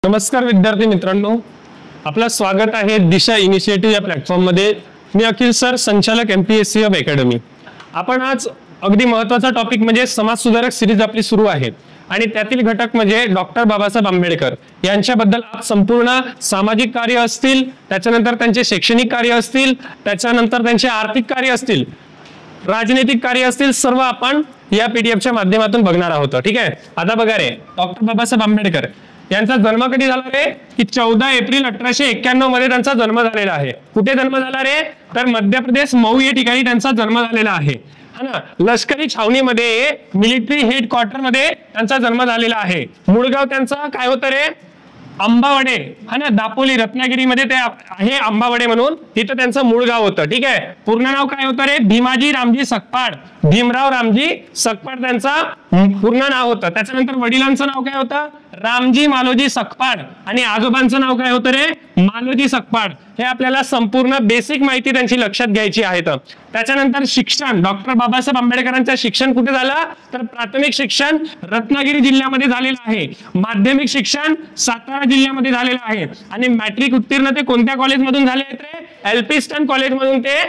नमस्कार विद्यार्थी मित्रांनो, आपलं स्वागत आहे दिशा इनिशिएटिव्ह या प्लॅटफॉर्म मध्ये। मी अखिल सर, संचालक MPSC ऑफ अकॅडमी। आपण आज अगदी महत्त्वाचा टॉपिक म्हणजे समाज सुधारक सिरीज आपली सुरू आहे आणि त्यातील घटक म्हणजे डॉक्टर बाबासाहेब आंबेडकर यांच्याबद्दल संपूर्ण सामाजिक कार्य असतील, त्याच्यानंतर त्यांचे शैक्षणिक कार्य असतील, त्याच्यानंतर त्यांचे आर्थिक कार्य असतील, राजनैतिक कार्य असतील, सर्व आपण या पीडीएफच्या माध्यमातून बघणार आहोत। ठीक आहे, आता बघा रे, डॉक्टर बाबासाहेब आंबेडकर यांचा जन्म कधी झाला रे की 14 एप्रिल 1891 मध्ये त्यांचा जन्म झालेला आहे। कुठे जन्म झाला रे तर मध्य प्रदेश मऊ या ठिकाणी त्यांचा जन्म झालेला आहे, है ना। लष्करी छावणीमध्ये मिलिटरी हेडक्वार्टर मध्ये त्यांचा जन्म झालेला आहे। मूळ गाव त्यांचा काय होतं रे? अंबावडे, है ना। दापोली रत्नागिरीमध्ये ते आहे अंबावडे म्हणून, तिथं त्यांचं मूळ गाव होतं। ठीक आहे, पूर्ण नाव काय होतं रे? भीमाजी रामजी सकपाळ, भीमराव रामजी सकपाळ त्यांचा पूर्ण नाव होतं। त्याच्यानंतर वडिलांचं नाव काय होतं? रामजी मालोजी सकपाळ, आणि आजोबांचं नाव काय होतं रे? मालोजी सकपाळ। हे आपल्याला संपूर्ण बेसिक माहिती त्यांची लक्षात घ्यायची आहे। त्याच्यानंतर शिक्षण, डॉक्टर बाबासाहेब आंबेडकरांचं शिक्षण कुठे झालं तर प्राथमिक शिक्षण रत्नागिरी जिल्ह्यामध्ये झालेलं आहे, माध्यमिक शिक्षण सातारा जिल्ह्यामध्ये झालेलं आहे, आणि मॅट्रिक उत्तीर्ण ते कोणत्या कॉलेजमधून झाले आहेत रे? एल्फिन्स्टन कॉलेजमधून ते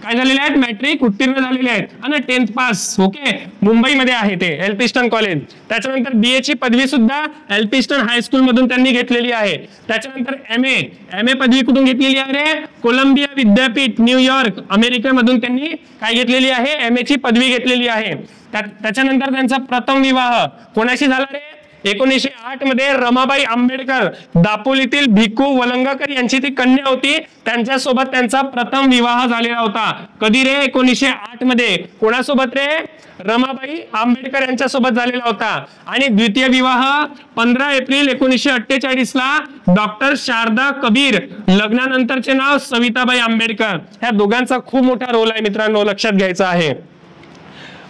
काय झालेले आहेत? मॅट्रिक उत्तीर्ण झालेले आहेत, आणि 10th पास। ओके, मुंबईमध्ये आहे ते एल्फिन्स्टन कॉलेज। त्याच्यानंतर BA ची पदवी सुद्धा एल्फिन्स्टन हायस्कूल मधून त्यांनी घेतलेली आहे। त्याच्यानंतर MA पदवी कुठून घेतलेली आहे रे? कोलंबिया विद्यापीठ न्यूयॉर्क अमेरिकेमधून त्यांनी काय घेतलेली आहे? MA ची पदवी घेतलेली आहे। त्याच्यानंतर त्यांचा प्रथम विवाह कोणाशी झाला रे? 1908 मध्ये रमाबाई आंबेडकर, दापोलीतील भिकू वलंगकर यांची ती कन्या होती, त्यांच्यासोबत त्यांचा प्रथम विवाह झालेला होता। कधी रे? 1908 मध्ये। कोणासोबत रे? रमाबाई आंबेडकर यांच्यासोबत झालेला होता। आणि द्वितीय विवाह 15 एप्रिल 1948 ला डॉक्टर शारदा कबीर, लग्नानंतरचे नाव सविताबाई आंबेडकर। ह्या दोघांचा खूप मोठा रोल आहे मित्रांनो, लक्षात घ्यायचा आहे।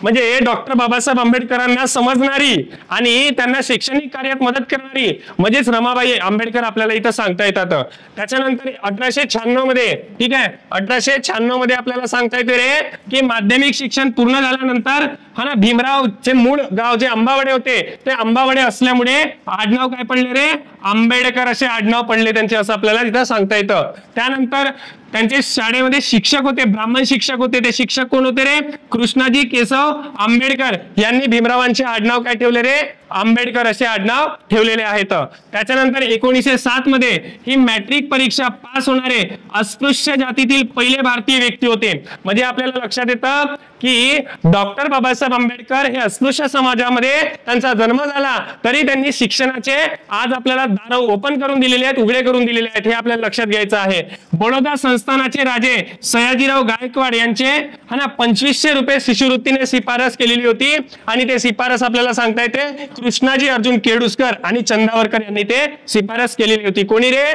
म्हणजे डॉक्टर बाबासाहेब आंबेडकरांना समजणारी आणि त्यांना शैक्षणिक कार्यात मदत करणारी म्हणजेच रमाबाई आंबेडकर आपल्याला इथं सांगता येतात। त्याच्यानंतर 1896 मध्ये, ठीक आहे, 1896 मध्ये आपल्याला सांगता येते रे की माध्यमिक शिक्षण पूर्ण झाल्यानंतर, हा ना, भीमरावचे मूळ गाव जे अंबावडे होते ते अंबावडे असल्यामुळे आडनाव काय पडले रे? आंबेडकर असे आडनाव पडले त्यांचे, असं आपल्याला तिथं सांगता येतं। त्यानंतर त्यांचे शाळेमध्ये शिक्षक होते, ब्राह्मण शिक्षक होते। ते शिक्षक कोण होते रे? कृष्णाजी केशव आंबेडकर यांनी भीमरावांचे आडनाव काय ठेवले रे? आंबेडकर असे आडनाव ठेवलेले आहेत। त्याच्यानंतर 1907 मध्ये ही मॅट्रिक परीक्षा पास होणारे अस्पृश्य जातीतील पहिले भारतीय व्यक्ती होते। म्हणजे आपल्याला लक्षात येतं की डॉक्टर बाबासाहेब आंबेडकर हे अस्पृश्य समाजामध्ये त्यांचा जन्म झाला तरी त्यांनी शिक्षणाचे आज आपल्याला दार ओपन करून दिलेले आहेत, उघडे करून दिलेले आहेत, हे आपल्याला लक्षात घ्यायचं आहे। बडोदा संस्थानाचे राजे सयाजीराव गायकवाड यांचे, हा ना, 2500 रुपये शिष्यवृत्तीने शिफारस केलेली होती, आणि ते शिफारस आपल्याला सांगता येते कृष्णाजी अर्जुन केळुस्कर आणि चंदावरकर यांनी ते शिफारस केलेली होती। कोणी रे?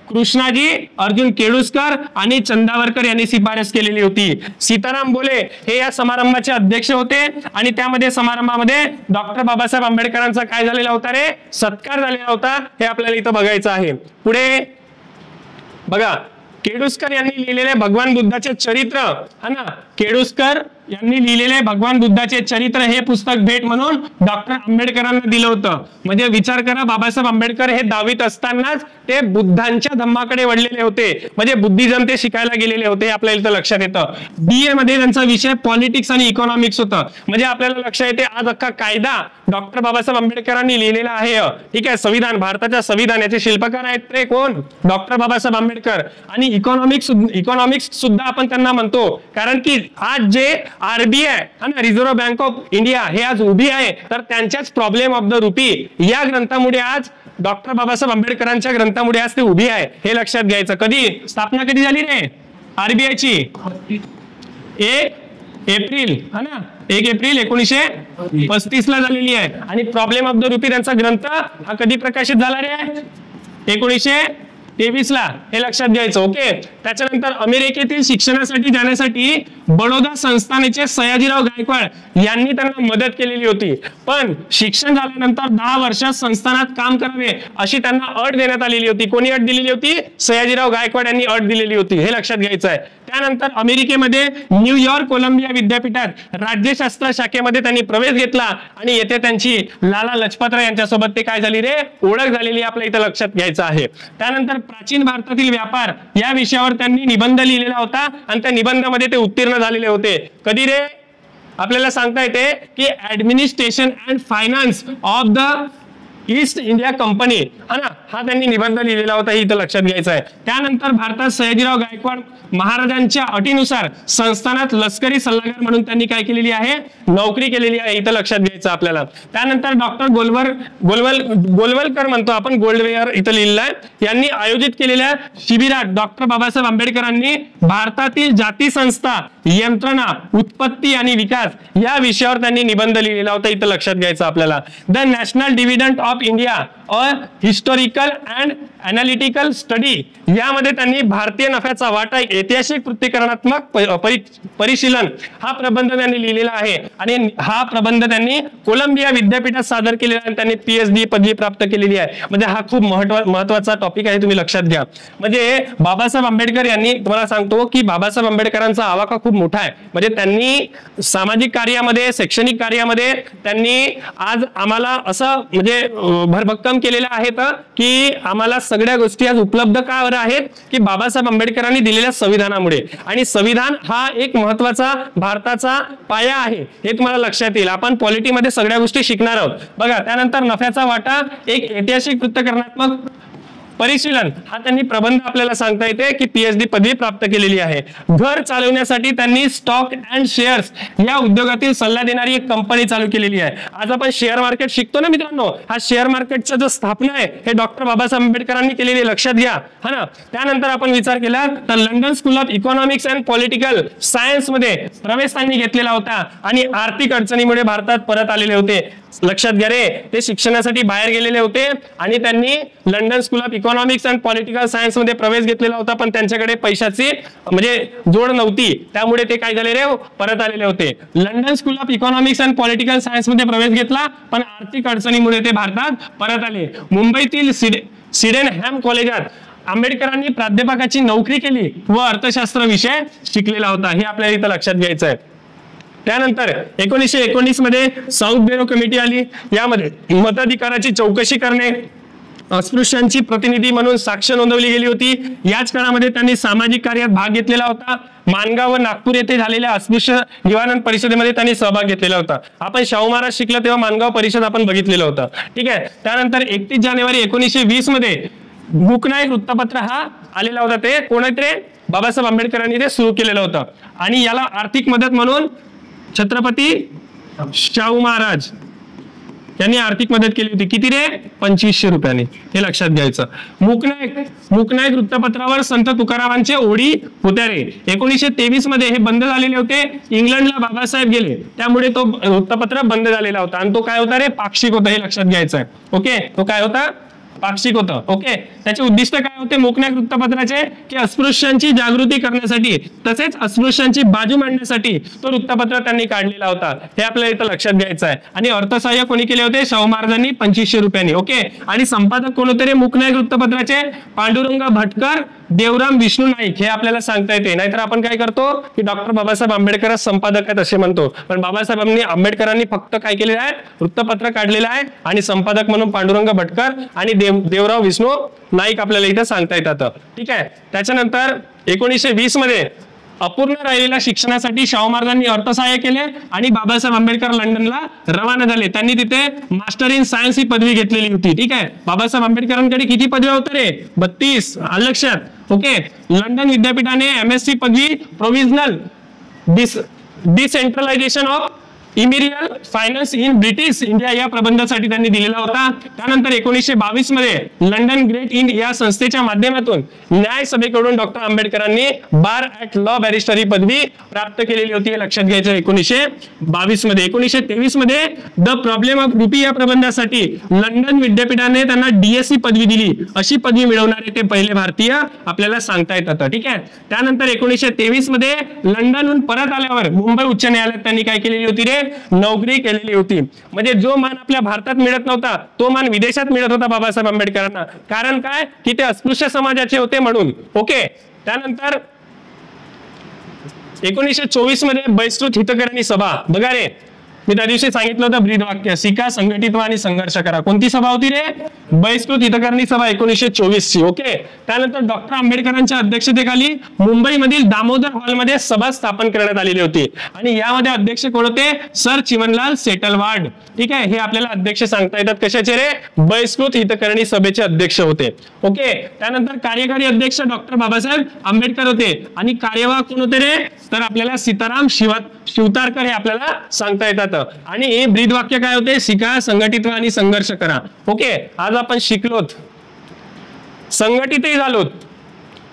कृष्णाजी अर्जुन केळुस्कर आणि चंदावरकर यांनी शिफारस केलेली होती। सीताराम बोले हे या समारंभाचे अध्यक्ष होते, आणि त्यामध्ये समारंभामध्ये डॉक्टर बाबासाहेब आंबेडकरांचा काय झालेला होता रे? सत्कार झालेला होता, हे आपल्याला इथं बघायचं आहे। पुढे बघा, केळुस्कर यांनी लिहिलेले भगवान बुद्धाचे चरित्र, हा ना, केळुस्कर यांनी लिहिलेले भगवान बुद्धाचे चरित्र हे पुस्तक भेट म्हणून डॉक्टर आंबेडकरांना दिलं होतं। म्हणजे विचार करा, बाबासाहेब आंबेडकर हे 10वीत असतानाच ते बुद्धांच्या धम्माकडे वळलेले होते, म्हणजे बुद्धिझम ते शिकायला गेलेले होते, आपल्याला इथं लक्षात येतं। BA मध्ये त्यांचा विषय पॉलिटिक्स आणि इकॉनॉमिक्स होता। म्हणजे आपल्याला लक्षात येते आज अख्खा कायदा डॉक्टर बाबासाहेब आंबेडकरांनी लिहिलेला आहे। ठीक आहे, संविधान, भारताच्या संविधानाचे शिल्पकार आहेत ते कोण? डॉक्टर बाबासाहेब आंबेडकर। आणि इकॉनॉमिक्स सुद्धा आपण त्यांना म्हणतो, कारण की आज जे RBI, reserve bank of India, हे आज उभी आहे तर त्यांच्याच प्रॉब्लेम ऑफ द रुपी या ग्रंथामुळे आज डॉक्टर बाबासाहेब आंबेडकरांच्या ग्रंथामुळे आज ते उभी आहे, हे लक्षात घ्यायचं। कधी स्थापना कधी झाली रे RBI ची? 1 एप्रिल, हा ना, 1 एप्रिल 1935 ला झालेली आहे। आणि प्रॉब्लेम ऑफ द रुपी त्यांचा ग्रंथ हा कधी प्रकाशित झाला रे? 1923 ला, हे लक्षात घ्यायचं। ओके, त्याच्यानंतर अमेरिकेतील शिक्षणासाठी जाण्यासाठी बडोदा संस्थानाचे सयाजीराव गायकवाड यांनी त्यांना मदत केलेली होती. पण शिक्षण झाल्यानंतर 10 वर्षात संस्थानात काम करावे अशी त्यांना अट देण्यात आलेली होती. कोणी अट दिलेली होती? सयाजीराव गायकवाड यांनी अट दिलेली होती. हे लक्षात घ्यायचं आहे. त्यानंतर अमेरिकेमध्ये न्यूयॉर्क कोलंबिया विद्यापीठात राज्यशास्त्र शाखेमध्ये त्यांनी प्रवेश घेतला आणि येथे त्यांची लाला लजपतराय यांच्यासोबत ते काय झाली रे, ओळख झालेली आपल्या इथं लक्षात घ्यायचं आहे. त्यानंतर प्राचीन भारतातील व्यापार या विषयावर त्यांनी निबंध लिहिलेला होता आणि त्या निबंधामध्ये ते उत्तीर्ण झालेले होते. कधी रे? आपल्याला सांगता येते की administration and finance of the east India company, हा ना, हा त्यांनी निबंध लिहिलेला होता. हे इथं लक्षात घ्यायचं आहे. त्यानंतर भारतात सयाजीराव गायकवाड महाराजांच्या अटीनुसार संस्थानात लष्करी सल्लागार म्हणून त्यांनी काय केलेली आहे, नोकरी केलेली आहे. इथं लक्षात घ्यायचं आपल्याला. त्यानंतर डॉक्टर गोलवलकर म्हणतो आपण, गोल्डवेअर इथं लिहिलेलं आहे, यांनी आयोजित केलेल्या शिबिरात डॉक्टर बाबासाहेब आंबेडकरांनी भारतातील जाती संस्था, यंत्रणा, उत्पत्ती आणि विकास या विषयावर त्यांनी निबंध लिहिलेला होता. इथं लक्षात घ्यायचं आपल्याला. The national dividend of India और हिस्टोरिकल अँड अनालिटिकल स्टडी यामध्ये त्यांनी भारतीय नफ्याचा वाटा ऐतिहासिक पृथ्वीकरणात्मक परिशीलन हा प्रबंध त्यांनी लिहिलेला आहे. आणि हा प्रबंध त्यांनी कोलंबिया विद्यापीठात सादर केलेला आहे. त्यांनी PhD पदवी प्राप्त केलेली आहे. म्हणजे हा खूप महत्वाचा टॉपिक आहे, तुम्ही लक्षात घ्या. म्हणजे बाबासाहेब आंबेडकर यांनी, तुम्हाला सांगतो की बाबासाहेब आंबेडकरांचा आवाका खूप मोठा आहे. म्हणजे त्यांनी सामाजिक कार्यामध्ये, शैक्षणिक कार्यामध्ये त्यांनी आज आम्हाला असं म्हणजे भरभक्कम केलेलं आहे की आम्हाला सगळ्या गोष्टी आज उपलब्ध का आहेत की बाबासाहेब आंबेडकरांनी दिलेल्या संविधानामुळे. आणि संविधान हा एक महत्वाचा भारताचा पाया आहे, हे तुम्हाला लक्षात येईल. आपण पॉलिटीमध्ये सगळ्या गोष्टी शिकणार आहोत. बघा, त्यानंतर नफ्याचा वाटा एक ऐतिहासिक पृथ्वीकरणात्मक परिशीलन हा त्यांनी प्रबंध आपल्याला सांगता येते की PhD पदवी प्राप्त केलेली आहे. घर चालवण्यासाठी त्यांनी स्टॉक अँड शेअर्स या उद्योगातील सल्ला देणारी एक कंपनी चालू केलेली आहे. आज आपण शेअर मार्केट शिकतो ना मित्रांनो, हा शेअर मार्केटचा जो स्थापना आहे हे डॉक्टर बाबासाहेब आंबेडकरांनी केलेली, लक्षात घ्या, हा ना. त्यानंतर आपण विचार केला तर London school of economics and political science मध्ये प्रवेश त्यांनी घेतलेला होता आणि आर्थिक अडचणीमुळे भारतात परत आलेले होते. लक्षात घ्या रे, ते शिक्षणासाठी बाहेर गेलेले होते आणि त्यांनी London school of economics and political science मध्ये प्रवेश घेतलेला होता. पण त्यांच्याकडे पैशाची म्हणजे जोड नव्हती, त्यामुळे ते काय झाले रे, परत आलेले होते. London school of economics and political science मध्ये प्रवेश घेतला, पण आर्थिक अडचणीमुळे ते भारतात परत आले. मुंबईतील सिडेनहॅम कॉलेजात आंबेडकरांनी प्राध्यापकाची नोकरी केली व अर्थशास्त्र विषय शिकलेला होता. हे आपल्याला इथं लक्षात घ्यायचं आहे. त्यानंतर 1919 मध्ये साऊथ ब्युरो कमिटी आली. यामध्ये मताधिकाराची चौकशी करणे, अस्पृश्यांची प्रतिनिधी म्हणून साक्ष नोंदवली गेली होती. याच काळामध्ये त्यांनी सामाजिक कार्यात भाग घेतलेला होता. माणगाव व नागपूर येथे झालेल्या अस्पृश्य निवारण परिषदेमध्ये त्यांनी सहभाग घेतलेला होता. आपण शाहू महाराज शिकला तेव्हा माणगाव परिषद आपण बघितलेलं होतं, ठीक आहे. त्यानंतर 31 जानेवारी 1920 मध्ये मूकनायक वृत्तपत्र हा आलेला होता. ते कोण आहेत रे, बाबासाहेब आंबेडकरांनी ते सुरू केलेलं होतं. आणि याला आर्थिक मदत म्हणून छत्रपती शाहू महाराज यांनी आर्थिक मदत केली होती. किती रे, 2500 रुपयांनी. हे लक्षात घ्यायचं. मूकनायक वृत्तपत्रावर संत तुकारामांचे ओढी होत्या रे. 1923 मध्ये हे बंद झालेले होते. इंग्लंडला बाबासाहेब गेले, त्यामुळे तो वृत्तपत्र बंद झालेला होता. आणि तो काय होता रे, पाक्षिक होता. हे लक्षात घ्यायचं आहे. ओके, तो काय होता, पाक्षिक होतं. ओके, त्याचे उद्दिष्ट काय होते मूकनायक वृत्तपत्राचे, की अस्पृश्यांची जागृती करण्यासाठी तसेच अस्पृश्यांची बाजू मांडण्यासाठी तो वृत्तपत्र त्यांनी काढलेला होता. हे आपल्याला इथं लक्षात घ्यायचं आहे. आणि अर्थसहाय्य कोणी केले होते, शाहू महाराजांनी 2500 रुपयांनी. ओके, आणि संपादक कोण होते रे मूकनायक वृत्तपत्राचे, पांडुरंग भटकर, देवराम विष्णू नाईक. हे आपल्याला सांगता येते. नाहीतर आपण काय करतो की डॉक्टर बाबासाहेब आंबेडकर संपादक आहेत असे म्हणतो, पण बाबासाहेबांनी आंबेडकरांनी फक्त काय केलेलं आहे, वृत्तपत्र काढलेलं आहे. आणि संपादक म्हणून पांडुरंग भटकर आणि देवराव विष्णू नाईक आपल्याला इथं सांगता येतात, ठीक आहे. त्याच्यानंतर 1920 मध्ये अपूर्ण राहिलेल्या शिक्षणासाठी शाहू महाराजांनी अर्थसहाय्य केले आणि बाबासाहेब आंबेडकर लंडनला रवाना झाले. त्यांनी तिथे मास्टर इन सायन्स ही पदवी घेतलेली होती, ठीक आहे. बाबासाहेब आंबेडकरांकडे किती पदव्या होत्या रे, 32. लक्षात. ओके, लंडन विद्यापीठाने MSc पदवी provisional decentralisation of Imperial finance in British India या प्रबंधासाठी त्यांनी दिलेला होता. त्यानंतर 1922 मध्ये लंडन ग्रेट इंड या संस्थेच्या माध्यमातून न्याय सभेकडून डॉक्टर आंबेडकरांनी बार ऍट लॉ बॅरिस्टर ही पदवी प्राप्त केलेली होती, हे लक्षात घ्यायचं. 1922 मध्ये. 1923 मध्ये द प्रॉब्लेम ऑफ रुपी या प्रबंधासाठी लंडन विद्यापीठाने त्यांना डीएससी पदवी दिली. अशी पदवी मिळवणारे ते पहिले भारतीय आपल्याला सांगता येतात. ठीक आहे. त्यानंतर 1923 मध्ये लंडनहून परत आल्यावर मुंबई उच्च न्यायालयात त्यांनी काय केलेली होती रे, नोकरी केलेली होती. म्हणजे जो मान आपल्या भारतात मिळत नव्हता तो मान विदेशात मिळत होता बाबासाहेब आंबेडकरांना. कारण काय की ते अस्पृश्य समाजाचे होते म्हणून. ओके. त्यानंतर 1924 मध्ये बहिष्कृत हितकरणी सभा. बघा रे, मी त्या दिवशी सांगितलं होतं ब्रीद वाक्य, शिका, संघटित व्हा आणि संघर्ष करा. कोणती सभा होती रे? बहिष्कृत हितकरणी सभा 1924 ची. ओके. त्यानंतर डॉक्टर आंबेडकरांच्या अध्यक्षतेखाली मुंबईमधील दामोदर हॉलमध्ये सभा स्थापन करण्यात आलेली होती आणि यामध्ये अध्यक्ष कोण होते? सर चिमनलाल सेटलवाड. ठीक आहे. हे आपल्याला अध्यक्ष सांगता येतात. कशाचे रे? बहिष्कृत हितकरणी सभेचे अध्यक्ष होते. ओके. त्यानंतर कार्यकारी अध्यक्ष डॉक्टर बाबासाहेब आंबेडकर होते आणि कार्यवाह कोण होते रे? तर आपल्याला सीताराम शिवतारकर हे आपल्याला सांगता येतात. आणि ब्रीद वाक्य काय होते? शिका, संघटित व्हा आणि संघर्ष करा. ओके. आज आपण शिकलोत, संघटितही झालोत,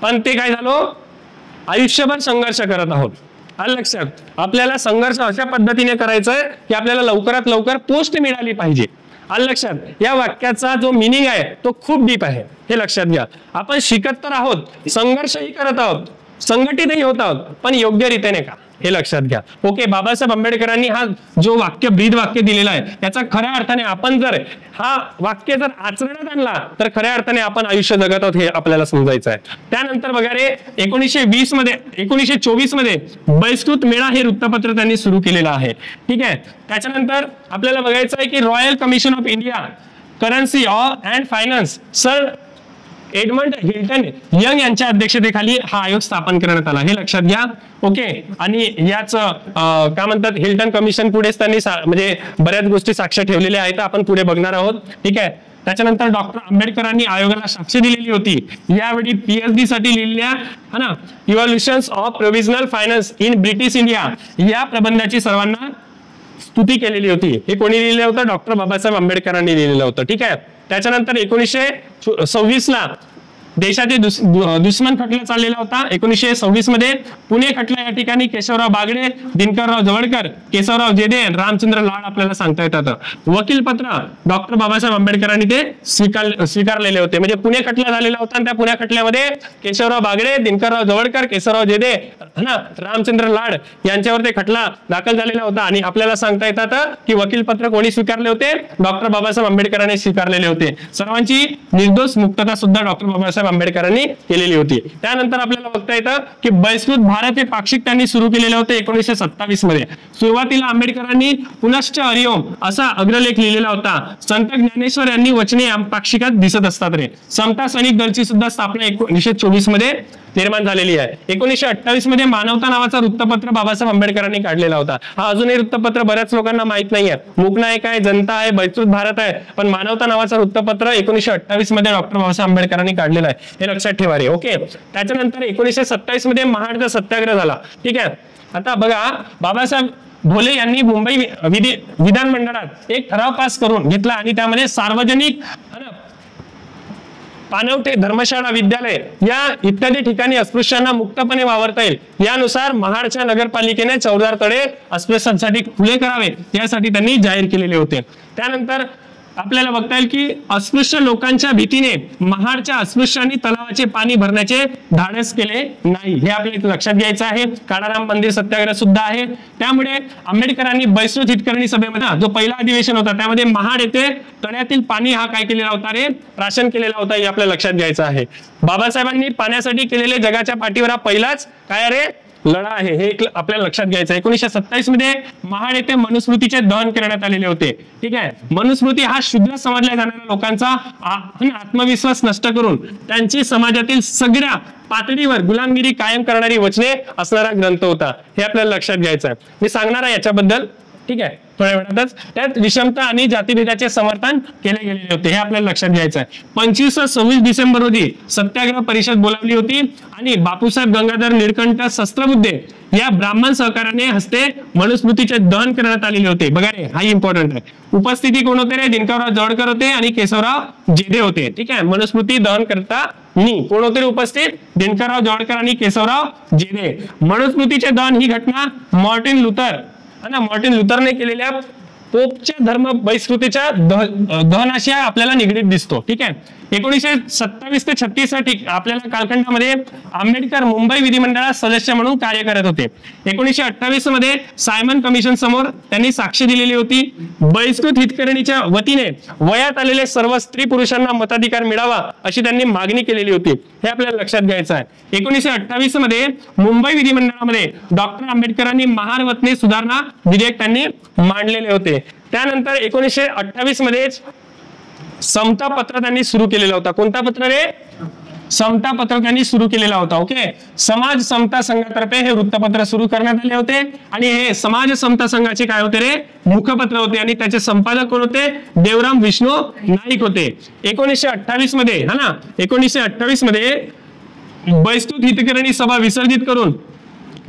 पण ते काय झालो? आयुष्यभर संघर्ष करत आहोत. आलं लक्षात? आपल्याला संघर्ष अशा पद्धतीने करायचा आहे की आपल्याला लवकरात लवकर पोस्ट मिळाली पाहिजे. आलं लक्षात? या वाक्याचा जो मिनिंग आहे तो खूप डीप आहे, हे लक्षात घ्या. आपण शिकत तर आहोत, संघर्षही करत आहोत, संघटितही होत आहोत, पण योग्य रीतीने का, हे लक्षात घ्या. ओके. बाबासाहेब आंबेडकरांनी हा जो वाक्य ब्रीद वाक्य दिलेला आहे त्याचा खऱ्या अर्थाने आपण जर हा वाक्य जर आचरणात आणला तर खऱ्या अर्थाने आपण आयुष्य जगत आहोत हे आपल्याला समजायचं आहे. त्यानंतर बघा रे, 1924 मध्ये बहिष्कृत मेळा हे वृत्तपत्र त्यांनी सुरू केलेलं आहे. ठीक आहे. त्याच्यानंतर आपल्याला बघायचं आहे की royal commission of India currency and finance sir Edmund Hilton young यांच्या अध्यक्षतेखाली हा आयोग स्थापन करण्यात आला, हे लक्षात घ्या. ओके. आणि याच काय म्हणतात, हिल्टन कमिशन पुढेच त्यांनी म्हणजे बऱ्याच गोष्टी साक्ष ठेवलेल्या आहेत, आपण पुढे बघणार आहोत. ठीक आहे. त्याच्यानंतर डॉक्टर आंबेडकरांनी आयोगाला साक्ष दिलेली होती. यावेळी पीएचडी साठी लिहिलेल्या है ना evolutions of provincial finance in British India या प्रबंधाची सर्वांना स्तुती केलेली होती. हे कोणी लिहिलं होतं? डॉक्टर बाबासाहेब आंबेडकरांनी लिहिलेलं होतं. ठीक आहे. त्याच्यानंतर 1926 ला देशाचे दुश्मन खटला चाललेला होता. 1926 मध्ये पुणे खटला या ठिकाणी केशवराव बागडे, दिनकरराव जवळकर, केशवराव जेदे, रामचंद्र लाड आपल्याला सांगता येतात. वकील पत्र डॉक्टर बाबासाहेब आंबेडकरांनी ते स्वीकारलेले होते. म्हणजे पुणे खटला झालेला होता आणि त्या पुणे खटल्यामध्ये केशवराव बागडे, दिनकरराव जवळकर, केशवराव जेदे ना रामचंद्र लाड यांच्यावर ते खटला दाखल झालेला होता. आणि आपल्याला सांगता येतात की वकील पत्र कोणी स्वीकारले होते? डॉक्टर बाबासाहेब आंबेडकरांनी स्वीकारलेले होते. सर्वांची निर्दोष मुक्तता सुद्धा डॉक्टर बाबासाहेब आंबेडकरांनी केलेली होती. त्यानंतर आपल्याला बघता येतं की बहिष्कृत भारत हे पाक्षिक त्यांनी सुरू केलेले होते 1927 मध्ये. सुरुवातीला आंबेडकरांनी पुनश्च हरिओम असा अग्रलेख लिहिलेला होता. संत ज्ञानेश्वर यांनी वचने पाक्षिकात दिसत असतात रे. समता सैनिक दलची सुद्धा स्थापना 1924 मध्ये निर्माण झालेली आहे. 1928 मध्ये मानवता नावाचा वृत्तपत्र बाबासाहेब आंबेडकरांनी काढलेला होता. हा अजूनही वृत्तपत्र बऱ्याच लोकांना माहित नाहीये. मूकनायक आहे, जनता आहे, बहिष्कृत भारत आहे, पण मानवता नावाचा वृत्तपत्र 1928 मध्ये डॉक्टर बाबासाहेब आंबेडकरांनी काढलेला आहे, हे लक्षात ठेवा रे. ओके. त्याच्यानंतर 1927 मध्ये महाडचा सत्याग्रह झाला. ठीक आहे. आता बघा, बाबासाहेब भोले यांनी मुंबई विधानमंडळात एक ठराव पास करून घेतला आणि त्यामध्ये सार्वजनिक पाणवठे, धर्मशाळा, विद्यालय या इत्यादी ठिकाणी अस्पृश्यांना मुक्तपणे वावरता येईल यानुसार महाडच्या नगरपालिकेने 14 तळे अस्पृश्यांसाठी खुले करावे यासाठी त्यांनी जाहीर केलेले होते. त्यानंतर आपल्याला बघता येईल की अस्पृश्य लोकांच्या भीतीने महाडच्या अस्पृश्यांनी तलावाचे पाणी भरण्याचे धाडस केले नाही, हे आपल्याला लक्षात घ्यायचं आहे. काळाराम मंदिर सत्याग्रह सुद्धा आहे. त्यामुळे आंबेडकरांनी बहिष्कृत हितकरणी सभेमध्ये जो पहिला अधिवेशन होता त्यामध्ये महाड येथे तळ्यातील पाणी हा काय केलेला होता रे? प्राशन केलेला होता, हे आपल्याला लक्षात घ्यायचं आहे. बाबासाहेबांनी पाण्यासाठी केलेले जगाच्या पाठीवर हा पहिलाच काय रे लढा आहे, हे आपल्याला लक्षात घ्यायचं आहे. 1927 मध्ये महाड येथे मनुस्मृतीचे दहन करण्यात आलेले होते. ठीक आहे. मनुस्मृती हा शूद्र समजल्या जाणाऱ्या लोकांचा आत्मविश्वास नष्ट करून त्यांची समाजातील सगळ्या पातळीवर गुलामगिरी कायम करणारी वचने असणारा ग्रंथ होता, हे आपल्याला लक्षात घ्यायचं आहे. मी सांगणार आहे याच्याबद्दल. ठीक आहे, थोड्या वेळातच. त्यात विषमता आणि जातीभेदाचे समर्थन केले गेलेले होते, हे आपल्याला लक्षात घ्यायचं आहे. 25 व 26 डिसेंबर रोजी सत्याग्रह परिषद बोलावली होती आणि बापूसाहेब गंगाधर निळकंठ शस्त्रबुद्धे या ब्राह्मण सहकार्याने हस्ते मनुस्मृतीचे दहन करण्यात आलेले होते. बघा रे, हा इम्पॉर्टंट आहे. उपस्थिती कोण होते रे? दिनकरराव जवळकर होते आणि केशवराव जेधे होते. ठीक आहे, मनुस्मृती दहन करता कोण होते उपस्थित? दिनकरराव जवळकर आणि केशवराव जेधे. मनुस्मृतीचे दहन ही घटना मार्टिन लुथरने केलेल्या पोपच्या धर्म बहिष्कृतीच्या दहनाशी आपल्याला निगडीत दिसतो. ठीक आहे, 1927 ते 36 साठी आपल्याला कालखंडामध्ये आंबेडकर मुंबई विधिमंडळात सदस्य म्हणून कार्य करत होते. 1928 मध्ये सायमन कमिशन समोर त्यांनी साक्ष दिलेली होती. बहिष्कृत हितकरणीच्या वतीने वयात आलेले सर्व स्त्री पुरुषांना मताधिकार मिळावा अशी त्यांनी मागणी केलेली होती, हे आपल्याला लक्षात घ्यायचं आहे. 1928 मध्ये मुंबई विधिमंडळामध्ये डॉक्टर आंबेडकरांनी महारवतने सुधारणा विधेयक त्यांनी मांडलेले होते. त्यानंतर 1928 मध्ये समता पत्र त्यांनी सुरू केलेला होता. कोणता पत्र रे? समता पत्र त्यांनी सुरू केलेला होता. ओके, समाज समता संघातर्फे हे वृत्तपत्र सुरू करण्यात आले होते आणि हे समाज समता संघाचे काय होते रे? मुखपत्र होते आणि त्याचे संपादक कोण होते? देवराम विष्णू नाईक होते. 1928 मध्ये 1928 मध्ये बहिष्कृत हितकरणी सभा विसर्जित करून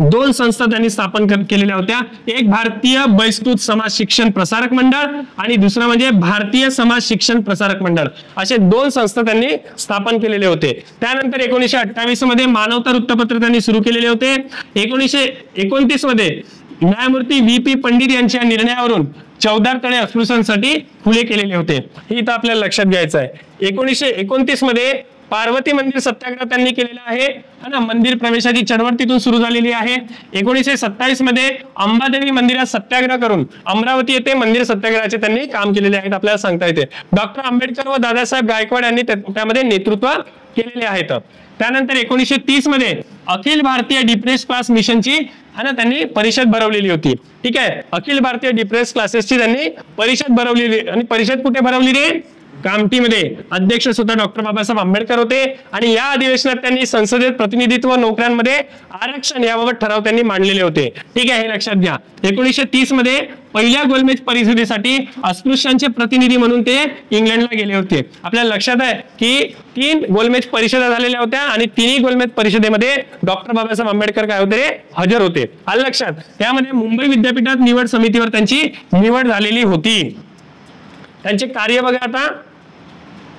2 संस्था त्यांनी स्थापन केलेल्या होत्या. एक भारतीय बहिष्कृत समाज शिक्षण प्रसारक मंडळ आणि दुसरा म्हणजे भारतीय समाज शिक्षण प्रसारक मंडळ, असे 2 संस्था त्यांनी स्थापन केलेले होते. त्यानंतर 1928 मध्ये मानवता वृत्तपत्र त्यांनी सुरू केलेले होते. 1929 मध्ये न्यायमूर्ती VP पंडित यांच्या निर्णयावरून 14 तळे अस्पृश्यांसाठी खुले केलेले होते, हे इथं आपल्याला लक्षात घ्यायचं आहे. 1929 मध्ये पार्वती मंदिर सत्याग्रह त्यांनी केलेला आहे ना, मंदिर प्रवेशाची चळवळ तिथून सुरू झालेली आहे. 1927 मध्ये अंबादेवी मंदिरात सत्याग्रह करून अमरावती येथे मंदिर सत्याग्रहाचे त्यांनी काम केलेले आहेत, आपल्याला सांगता येते. डॉक्टर आंबेडकर व दादासाहेब गायकवाड यांनी त्यामध्ये नेतृत्व केलेले आहेत. त्यानंतर 1930 मध्ये अखिल भारतीय डिप्रेस क्लास मिशनची त्यांनी परिषद भरवलेली होती. ठीक आहे, अखिल भारतीय डिप्रेस क्लासेसची त्यांनी परिषद भरवलेली आणि परिषद कुठे भरवली रे? कामठीमध्ये. अध्यक्ष स्वतः डॉक्टर बाबासाहेब आंबेडकर होते आणि या अधिवेशनात त्यांनी संसदेत प्रतिनिधित्व नोकऱ्यांमध्ये आरक्षण याबाबत ठराव त्यांनी मांडलेले होते. ठीक आहे, हे लक्षात घ्या. 1930 मध्ये पहिल्या गोलमेज परिषदेसाठी अस्पृश्यांचे प्रतिनिधी म्हणून ते इंग्लंडला गेले होते. आपल्याला लक्षात आहे की 3 गोलमेज परिषदा झालेल्या होत्या आणि 3ही गोलमेज परिषदेमध्ये डॉक्टर बाबासाहेब आंबेडकर काय होते रे? हजर होते. आलं लक्षात. त्यामध्ये मुंबई विद्यापीठात निवड समितीवर त्यांची निवड झालेली होती. त्यांचे कार्य बघा आता.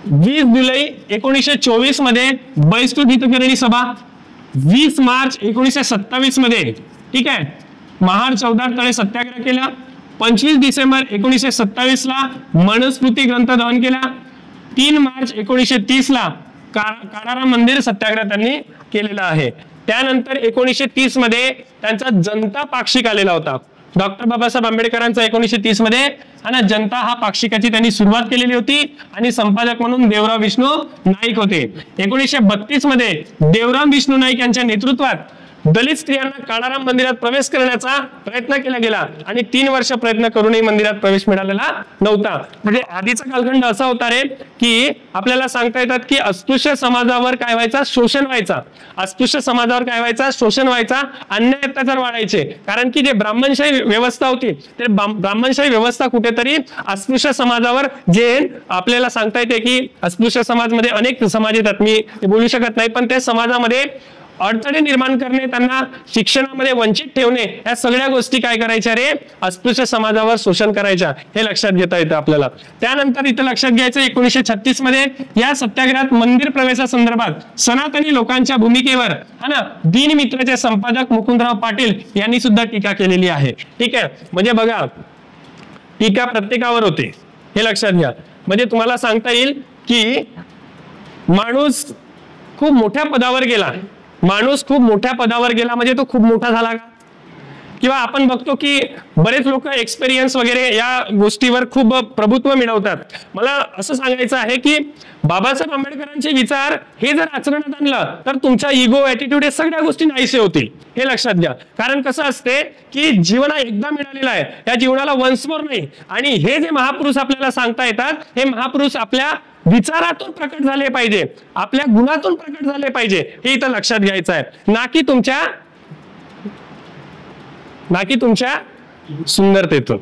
20 जुलै 1924 मध्ये बहिष्कृत हितकरणी सभा. 20 मार्च 1927 मध्ये ठीक आहे महार 14 तळे सत्याग्रह केला. 25 डिसेंबर 1927 ला मनुस्मृती ग्रंथ दहन केला. 3 मार्च 1930 ला काळाराम मंदिर सत्याग्रह त्यांनी केलेला आहे. त्यानंतर 1930 मध्ये त्यांचा जनता पाक्षिक आलेला होता. डॉक्टर बाबासाहेब आंबेडकरांचा 1930 मध्ये जनता हा पाक्षिकाची त्यांनी सुरुवात केलेली होती आणि संपादक म्हणून देवराम विष्णू नाईक होते. 1932 मध्ये देवराम विष्णू नाईक यांच्या नेतृत्वात दलित स्त्रियांना काळाराम मंदिरात प्रवेश करण्याचा प्रयत्न केला गेला आणि 3 वर्ष प्रयत्न करूनही मंदिरात प्रवेश मिळालेला नव्हता. म्हणजे आधीचा कालखंड असा होता रे की आपल्याला सांगता येतात की अस्पृश्य समाजावर काय व्हायचा? शोषण व्हायचा. अस्पृश्य समाजावर काय व्हायचा? शोषण व्हायचा, अन्याय अत्याचार वाढायचे. कारण की जे ब्राह्मणशाही व्यवस्था होती ते ब्राह्मणशाही व्यवस्था कुठेतरी अस्पृश्य समाजावर जे आपल्याला सांगता येते की अस्पृश्य समाजामध्ये अनेक समाज येतात, मी बोलू शकत नाही, पण त्या समाजामध्ये अडचणी निर्माण करणे, त्यांना शिक्षणामध्ये वंचित ठेवणे, या सगळ्या गोष्टी काय करायच्या रे? अस्पृश्य समाजावर शोषण करायच्या, हे लक्षात घेता येतं आपल्याला. त्यानंतर इथं लक्षात घ्यायचं 1936 मध्ये या सत्याग्रहात मंदिर प्रवेशासंदर्भात सनातनी लोकांच्या भूमिकेवर दिनमित्रचे संपादक मुकुंदराव पाटील यांनी सुद्धा टीका केलेली आहे. ठीक आहे, म्हणजे बघा टीका प्रत्येकावर होते, हे लक्षात घ्या. म्हणजे तुम्हाला सांगता येईल की माणूस खूप मोठ्या पदावर गेला, म्हणजे तो खूप मोठा झाला का? किंवा आपण बघतो की बरेच लोक एक्सपिरियन्स वगैरे या गोष्टीवर खूप प्रभुत्व मिळवतात. मला असं सांगायचं आहे की बाबासाहेब आंबेडकरांचे विचार हे जर आचरणात आणलं तर तुमचा इगो, ऍटिट्यूड हे सगळ्या गोष्टी नाहीसे होतील, हे लक्षात घ्या. कारण कसं असते की जीवन एकदा मिळालेला आहे, या जीवनाला वन्स मोर नाही. आणि हे जे महापुरुष आपल्याला सांगता येतात, हे महापुरुष आपल्या विचारातून प्रकट झाले पाहिजे, आपल्या गुणातून प्रकट झाले पाहिजे, हे इथं लक्षात घ्यायचं आहे. ना की तुमच्या सुंदरतेतून.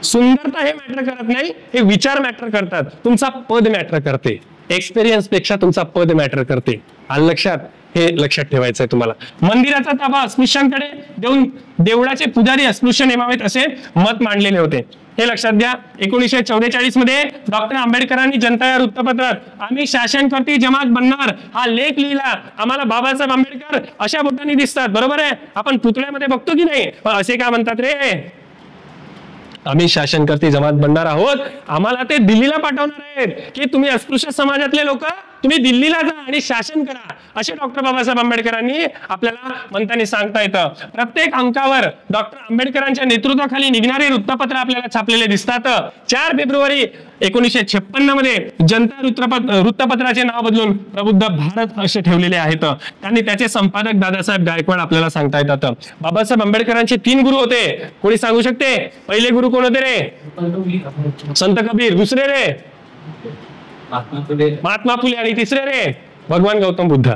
सुंदरता हे मॅटर करत नाही, हे विचार मॅटर करतात. तुमचा पद मॅटर करते, एक्सपिरियन्स पेक्षा तुमचा पद मॅटर करते. आलं लक्षात? हे लक्षात ठेवायचं आहे तुम्हाला. मंदिराचा ताबा अस्पृश्यांकडे देऊन देवळाचे पुजारी अस्पृश्य नेमावेत असे मत मांडलेले होते. हे लक्षात घ्या. 1944 मध्ये डॉक्टर आंबेडकरांनी जनता या वृत्तपत्रात आम्ही शासनकर्ती जमात बनणार हा लेख लिहिला. आम्हाला बाबासाहेब आंबेडकर अशा बोटांनी दिसतात. बरोबर आहे, आपण पुतळ्यामध्ये बघतो की नाही, पण असे का म्हणतात रे, आम्ही शासनकर्ती जमात बनणार आहोत, आम्हाला ते दिल्लीला पाठवणार आहेत की तुम्ही अस्पृश्य समाजातले लोक तुम्ही दिल्लीला जा आणि शासन करा, असे डॉक्टर बाबासाहेब आंबेडकरांनी आपल्याला म्हणताना सांगता येतं. प्रत्येक अंकावर डॉक्टर आंबेडकरांच्या नेतृत्वाखाली निघणारे वृत्तपत्र आपल्याला छापलेले दिसतात. 4 फेब्रुवारी 1956 मध्ये जनता वृत्तपत्राचे नाव बदलून प्रबुद्ध भारत असे ठेवलेले आहेत. त्यांनी त्याचे संपादक दादासाहेब गायकवाड आपल्याला सांगता येतात. बाबासाहेब आंबेडकरांचे 3 गुरु होते. कोणी सांगू शकते? पहिले गुरु कोण होते रे? संत कबीर. दुसरे रे? महात्मा फुले. आणि तिसरे रे? भगवान गौतम बुद्ध.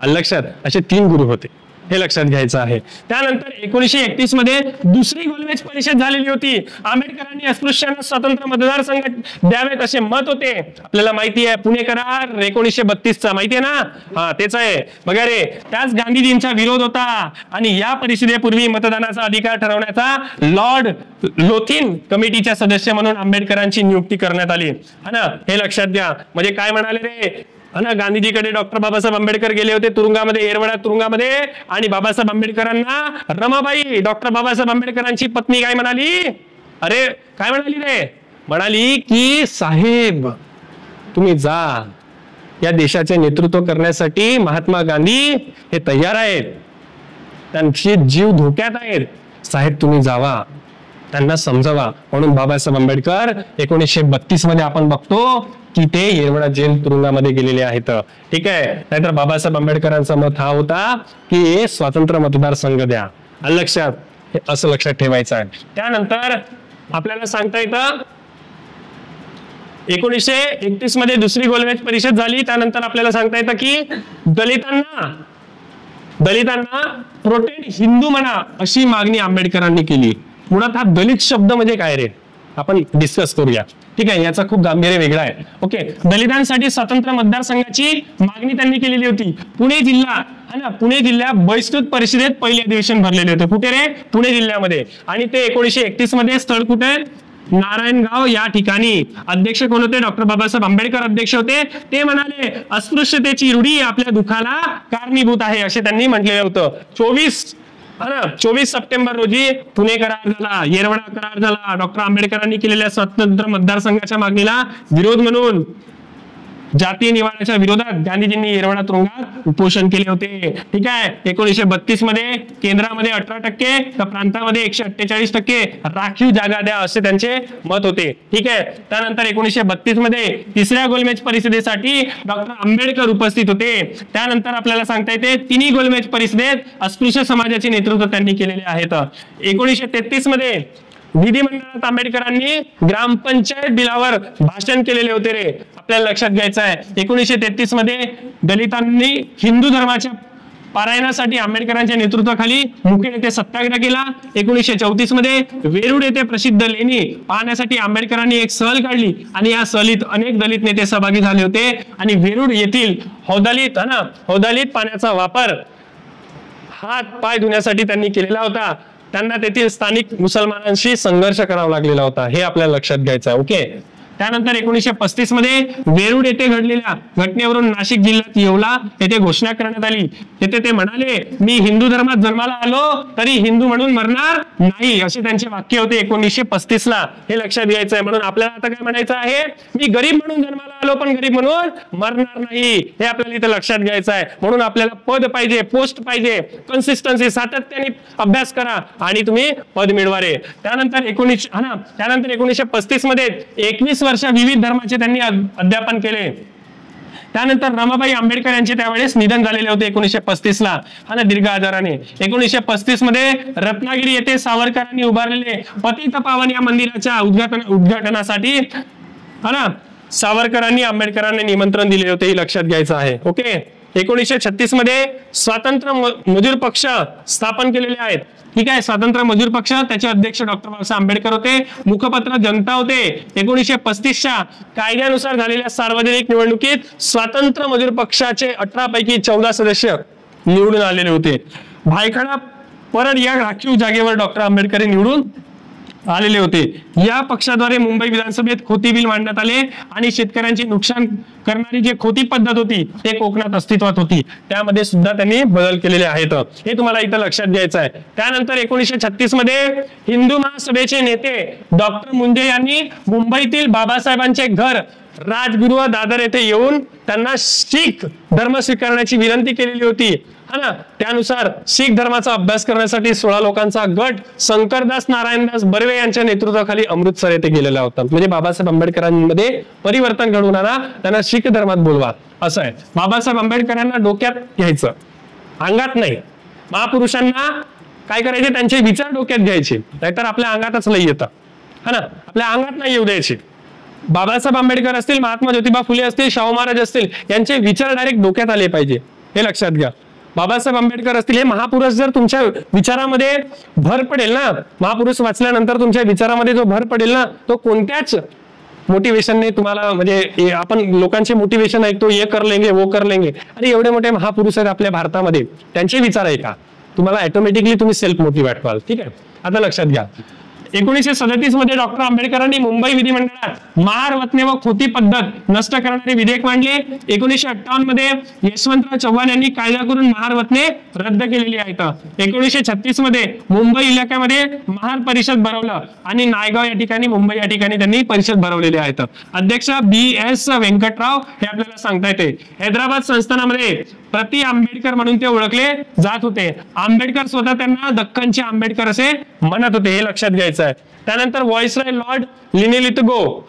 लक्षात, असे 3 गुरु होते, हे लक्षात घ्यायचं आहे. त्यानंतर 1931 मध्ये दुसरी गोलमेज परिषद झालेली होती. आंबेडकरांनी अस्पृश्यांना स्वतंत्र मतदारसंघ द्यावेत असे मत होते. आपल्याला माहिती आहे पुणे करार 1932 चा, माहिती आहे ना? हा, तेच आहे बघा रे. त्याच गांधीजींचा विरोध होता आणि या परिषदेपूर्वी मतदानाचा अधिकार ठरवण्याचा लॉर्ड लोथिन कमिटीच्या सदस्य म्हणून आंबेडकरांची नियुक्ती करण्यात आली. हा ना, हे लक्षात घ्या. म्हणजे काय म्हणाले रे, गांधीजीकडे डॉक्टर बाबासाहेब आंबेडकर गेले होते तुरुंगामध्ये, येरवडा तुरुंगामध्ये, आणि बाबासाहेब आंबेडकरांना रमाबाई डॉक्टर बाबासाहेब आंबेडकरांची पत्नी काय म्हणाली? अरे काय म्हणाली रे? म्हणाली की साहेब तुम्ही जा, या देशाचे नेतृत्व करण्यासाठी महात्मा गांधी हे तयार आहेत, त्यांचे जीव धोक्यात आहेत, साहेब तुम्ही जावा, त्यांना समजावा. म्हणून बाबासाहेब आंबेडकर 1932 मध्ये आपण बघतो की ते येरवडा जेल तुरुंगामध्ये गेलेले आहेत. ठीक आहे. नाहीतर बाबासाहेब आंबेडकरांचा मत हा होता की स्वतंत्र मतदारसंघ द्या. लक्षात, हे असं लक्षात ठेवायचं आहे. त्यानंतर आपल्याला सांगता येतं 1931 मध्ये दुसरी गोलमेज परिषद झाली. त्यानंतर आपल्याला सांगता येतं की दलितांना प्रोटेक्ट हिंदू म्हणा अशी मागणी आंबेडकरांनी केली. मुळात हा दलित शब्द म्हणजे काय रे, आपण डिस्कस करूया. ठीक आहे, याचा खूप गांभीर्य वेगळा आहे. ओके, दलितांसाठी स्वतंत्र मतदारसंघाची मागणी त्यांनी केलेली होती. पुणे जिल्हा बहिष्कृत परिषदेत पहिले अधिवेशन भरलेले होते. कुठे रे? पुणे जिल्ह्यामध्ये. आणि ते 1931 मध्ये स्थळ कुठे? नारायणगाव या ठिकाणी. अध्यक्ष कोण होते? डॉक्टर बाबासाहेब आंबेडकर अध्यक्ष होते. ते म्हणाले अस्पृश्यतेची रूढी आपल्या दुःखाला कारणीभूत आहे असे त्यांनी म्हटलेलं होतं. 24 सप्टेंबर रोजी पुणे करार झाला, येरवडा करार झाला. डॉक्टर आंबेडकरांनी केलेल्या स्वतंत्र मतदारसंघाच्या मागणीला विरोध म्हणून जातीय निवाड्याच्या विरोधात गांधीजींनी येरवडा तुरुंगात उपोषण केले होते. ठीक आहे. 1932 मध्ये केंद्रामध्ये 18% तर प्रांतामध्ये 148% राखीव जागा द्या असे त्यांचे मत होते. ठीक आहे. त्यानंतर 1932 मध्ये तिसऱ्या गोलमेज परिषदेसाठी डॉक्टर आंबेडकर उपस्थित होते. त्यानंतर आपल्याला सांगता येते तिन्ही गोलमेज परिषदेत अस्पृश्य समाजाचे नेतृत्व त्यांनी केलेले आहेत. 1933 मध्ये विधिमंडळात आंबेडकरांनी ग्रामपंचायत बिलावर भाषण केलेले होते रे. आपल्याला लक्षात घ्यायचं आहे 1933 मध्ये दलितांनी हिंदू धर्माच्या पारायणासाठी आंबेडकरांच्या नेतृत्वाखाली मुखेड येथे सत्याग्रह केला. 1934 मध्ये वेरूळ येथे प्रसिद्ध लेणी पाहण्यासाठी आंबेडकरांनी एक सहल काढली आणि या सहलीत अनेक दलित नेते सहभागी झाले होते. आणि वेरूळ येथील हौदालीत पाण्याचा वापर हात पाय धुण्यासाठी त्यांनी केलेला होता. त्यांना तेथील स्थानिक मुसलमानांशी संघर्ष करावा लागलेला होता. हे आपल्याला लक्षात घ्यायचं आहे. ओके. त्यानंतर 1935 मध्ये वेरूळ येथे घडलेल्या घटनेवरून नाशिक जिल्ह्यात येवला येथे घोषणा करण्यात आली. तेथे ते म्हणाले मी हिंदू धर्मात जन्माला आलो तरी हिंदू म्हणून मरणार नाही असे त्यांचे वाक्य होते 1935 ला. हे लक्षात घ्यायचं आहे. म्हणून आपल्याला आता काय म्हणायचं आहे, मी गरीब म्हणून जन्माला आलो पण गरीब म्हणून मरणार नाही हे आपल्याला इथे लक्षात घ्यायचं आहे. म्हणून आपल्याला पद पाहिजे, पोस्ट पाहिजे, कन्सिस्टन्सी सातत्याने अभ्यास करा आणि तुम्ही पद मिळवा रे. त्यानंतर 1935 मध्ये 21 वर्ष विविध धर्माचे त्यांनी अध्यापन केले. त्यानंतर रमाबाई आंबेडकर यांचे त्यावेळेस निधन झालेले होते 1935 ला दीर्घ आजाराने. 1935 मध्ये रत्नागिरी येथे सावरकरांनी उभारलेले पतित पावन या मंदिराच्या उद्घाटनासाठी सावरकरांनी आंबेडकरांना निमंत्रण दिले होते. हे लक्षात घ्यायचं आहे. ओके. 1936 मध्ये स्वातंत्र्य मजूर पक्ष स्थापन केलेले आहेत. ठीक आहे, स्वातंत्र्य मजूर पक्ष, त्याचे अध्यक्ष डॉक्टर बाबासाहेब आंबेडकर होते. मुखपत्र जनता होते. 1935च्या कायद्यानुसार झालेल्या सार्वजनिक निवडणुकीत स्वातंत्र्य मजूर पक्षाचे 18 पैकी 14 सदस्य निवडून आलेले होते. भायखळा परत या राखीव जागेवर डॉक्टर आंबेडकर निवडून आलेले होते. या पक्षाद्वारे मुंबई विधानसभेत खोती बिल मांडण्यात आले आणि शेतकऱ्यांचे नुकसान करणारी जी खोती पद्धत होती ते कोकणात अस्तित्वात होती, त्यामध्ये सुद्धा त्यांनी बदल केलेले आहेत. हे तुम्हाला इथं लक्षात घ्यायचं आहे. त्यानंतर 1936 मध्ये हिंदू महासभेचे नेते डॉक्टर मुंडे यांनी मुंबईतील बाबासाहेबांचे घर राजगृह दादर येथे येऊन त्यांना शीख धर्म स्वीकारण्याची विनंती केलेली होती. हा ना, त्यानुसार शीख धर्माचा अभ्यास करण्यासाठी 16 लोकांचा गट शंकरदास नारायणदास बर्वे यांच्या नेतृत्वाखाली अमृतसर येथे गेलेला होता. म्हणजे बाबासाहेब आंबेडकरांमध्ये परिवर्तन घडवून आणा, त्यांना शीख धर्मात बोलवा, असं आहे. बाबासाहेब आंबेडकरांना डोक्यात घ्यायचं, अंगात नाही. महापुरुषांना काय करायचे, त्यांचे विचार डोक्यात घ्यायचे, नाहीतर आपल्या अंगातच लई येतं. हा ना, आपल्या अंगात नाही येऊ द्यायचे. बाबासाहेब आंबेडकर असतील, महात्मा ज्योतिबा फुले असतील, शाहू महाराज असतील, यांचे विचार डायरेक्ट डोक्यात आले पाहिजे, हे लक्षात घ्या. बाबासाहेब आंबेडकर असतील, हे महापुरुष जर तुमच्या विचारामध्ये भर पडेल ना, महापुरुष वाचल्यानंतर तुमच्या विचारामध्ये जो भर पडेल ना, तो कोणत्याच मोटिवेशनने तुम्हाला, म्हणजे आपण लोकांचे मोटिवेशन ऐकतो, ये कर लेंगे वो कर लेंगे, आणि एवढे मोठे महापुरुष आहेत आपल्या भारतामध्ये, त्यांचे विचार ऐका, तुम्हाला ऑटोमॅटिकली तुम्ही सेल्फ मोटिवेट व्हाल. ठीक आहे, आता लक्षात घ्या. 1937 मध्ये डॉक्टर आंबेडकरांनी मुंबई विधिमंडळात महार वतने व खोती पद्धत नष्ट करणारे विधेयक मांडले. 1958 मध्ये यशवंतराव चव्हाण यांनी कायदा करून महार वतने रद्द केलेली आहेत. 1936 मध्ये मुंबई इलाक्यामध्ये महार परिषद भरवलं आणि नायगाव या ठिकाणी, मुंबई या ठिकाणी त्यांनी परिषद भरवलेले आहेत. अध्यक्ष BS व्यंकटराव हे आपल्याला सांगता येते. हैदराबाद संस्थानामध्ये प्रति आंबेडकर म्हणून ते ओळखले जात होते. आंबेडकर स्वतः त्यांना दक्कनचे आंबेडकर असे म्हणत होते, हे लक्षात घ्यायचं आहे. त्यानंतर व्हॉइसरॉय लॉर्ड लिनेलिथगो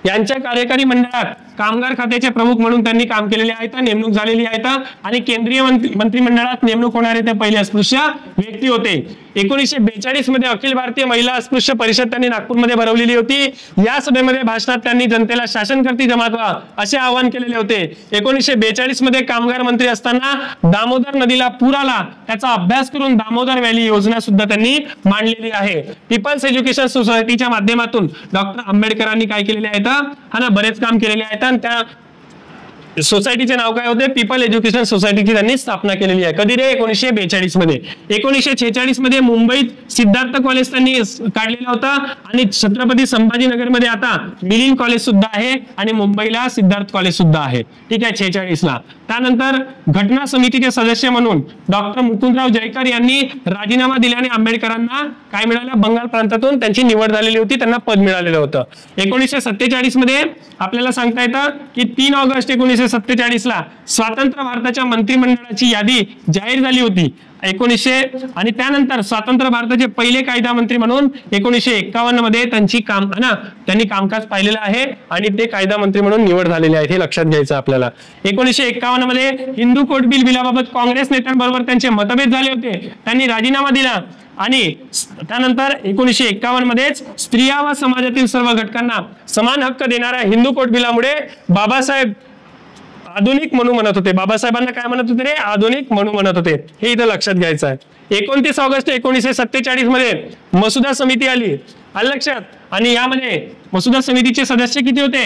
यांच्या कार्यकारी मंडळात कामगार खात्याचे प्रमुख म्हणून त्यांनी काम केलेले आहेत, नेमणूक झालेली आहे, आणि केंद्रीय मंत्रिमंडळात नेमणूक होणारे ते पहिले अस्पृश्य व्यक्ती होते. 1942 मध्ये अखिल भारतीय महिला अस्पृश्य परिषद त्यांनी नागपूरमध्ये भरवलेली होती. या सभेमध्ये भाषणात त्यांनी जनतेला शासनकर्ती जमात व्हा असे आवाहन केलेले होते. 1942 मध्ये कामगार मंत्री असताना दामोदर नदीला पूर आला, त्याचा अभ्यास करून दामोदर व्हॅली योजना सुद्धा त्यांनी मांडलेली आहे. पीपल्स एज्युकेशन सोसायटीच्या माध्यमातून डॉक्टर आंबेडकरांनी काय केलेले आहेत, हा ना, बरेच काम केलेले आहेत. त्या सोसायटीचे नाव काय होते, पीपल एज्युकेशन सोसायटीची त्यांनी स्थापना केलेली आहे. कधी रे, 1942 मध्ये. 1946 मध्ये मुंबईत सिद्धार्थ कॉलेज त्यांनी काढलेला होता, आणि छत्रपती संभाजीनगर मध्ये आता मिलिंद कॉलेज सुद्धा आहे, आणि मुंबईला सिद्धार्थ कॉलेज सुद्धा आहे. ठीक आहे, 46 ला. त्यानंतर घटना समितीचे सदस्य म्हणून डॉक्टर मुकुंदराव जयकर यांनी राजीनामा दिल्याने आंबेडकरांना काय मिळालं, बंगाल प्रांतातून त्यांची निवड झालेली होती, त्यांना पद मिळालेलं होतं. 1947 मध्ये आपल्याला सांगता येतं की 3 ऑगस्ट 1947 ला स्वतंत्र भारताच्या मंत्रिमंडळाची यादी जाहीर झाली होती. 1900 आणि त्यानंतर स्वतंत्र भारताचे पहिले कायदा मंत्री म्हणून 1951 मध्ये त्यांनी कामकाज पाहिलेलं आहे, आणि ते कायदा मंत्री म्हणून निवड झालेले आहेत, हे लक्षात घ्यायचं आपल्याला. 1951 मध्ये हिंदू कोड बिलाबाबत काँग्रेस नेत्यांबरोबर त्यांचे मतभेद झाले होते, त्यांनी राजीनामा दिला, आणि त्यानंतर 1951 मध्येच स्त्रिया व समाजातील सर्व घटकांना समान हक्क देणाऱ्या हिंदू कोड बिलामुळे बाबासाहेब आधुनिक म्हणू म्हणत होते. बाबासाहेबांना काय म्हणत होते रे, आधुनिक म्हणू म्हणत होते, हे इथं लक्षात घ्यायचं आहे. 29 ऑगस्ट 1947 मध्ये मसुदा समिती आली, आलं लक्षात, आणि यामध्ये मसुदा समितीचे सदस्य किती होते,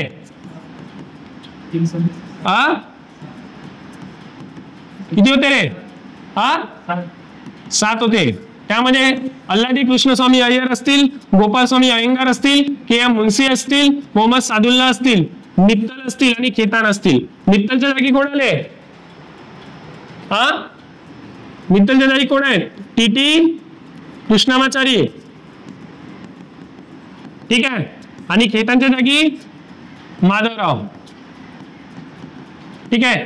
7 होते. त्यामध्ये अल्लादी कृष्णस्वामी अय्यर असतील, गोपालस्वामी अयंगार असतील, KM मुन्सी असतील, मोहम्मद सादुल्ला असतील, मित्तल असतील, आणि खेतान असतील. मित्तलच्या जागी कोण आले, मित्तलच्या जागी कोण आहेत, TT कृष्णामाचारी. ठीक आहे, आणि खेतानच्या जागी माधवराव. ठीक आहे,